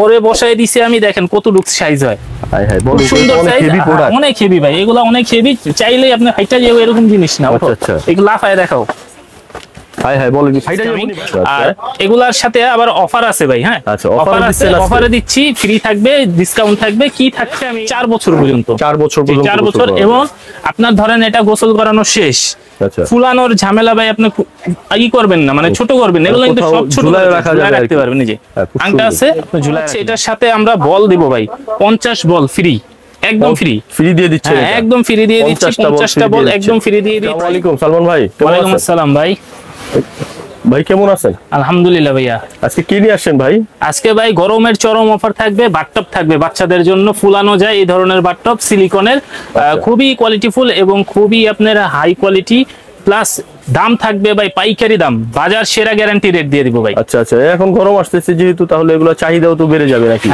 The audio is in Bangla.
ওরে বসায় দিছি আমি, দেখেন কতটুক সাইজ হয়। হাই হাই বল, সুন্দর সাইজ, অনেক হেভি ভাই, এগুলা অনেক হেভি, চাইলেই আপনি হাইটা যাবে এরকম জিনিস না। আচ্ছা এগুলো লাফায় দেখাও। হাই হাই বল, হাইটা যাবে। আর এগুলার সাথে আবার অফার আছে ভাই। হ্যাঁ আচ্ছা, অফার আছে, অফারে দিচ্ছি, ফ্রি থাকবে, ডিসকাউন্ট থাকবে। কি থাকছে আমি 4 বছর পর্যন্ত, 4 বছর পর্যন্ত, 4 বছর। এবং আপনার ধরেন এটা গোসল করানো শেষ, আচ্ছা, ফুলানোর ঝামেলা ভাই আপনি ই করবেন না, মানে ছোট করবেন, এগুলো কিন্তু সব ছোট রাখতে পারবেন। এই যে আংটা আছে ঝুলা, এটার সাথে আমরা বল দিব ভাই, 50 বল ফ্রি, একদম ফ্রি দিয়ে দিচ্ছে, একদম ফ্রি দিয়ে দিচ্ছি। 50টা বল একদম ফ্রি দিয়ে দিচ্ছি। আসসালামু আলাইকুম সালমান ভাই। ওয়ালাইকুম আসসালাম ভাই। ভাই কেমন আছেন? আলহামদুলিল্লাহ ভাইয়া। আজকে কি নিয়ে আসছেন ভাই? আজকে ভাই গরমের চরম অফার থাকবে, বাথটব থাকবে বাচ্চাদের জন্য, ফুলানো যায় এই ধরনের বাথটব, সিলিকনের, খুবই কোয়ালিটিফুল এবং খুবই আপনার হাই কোয়ালিটি, প্লাস দাম থাকবে ভাই পাইকারি দাম, বাজার সেরা গ্যারান্টি রেট দিয়ে দিব ভাই। আচ্ছা আচ্ছা, এখন গরম আসতেছে যেহেতু, তাহলে এগুলো চাহিদাও তো বেড়ে যাবে নাকি?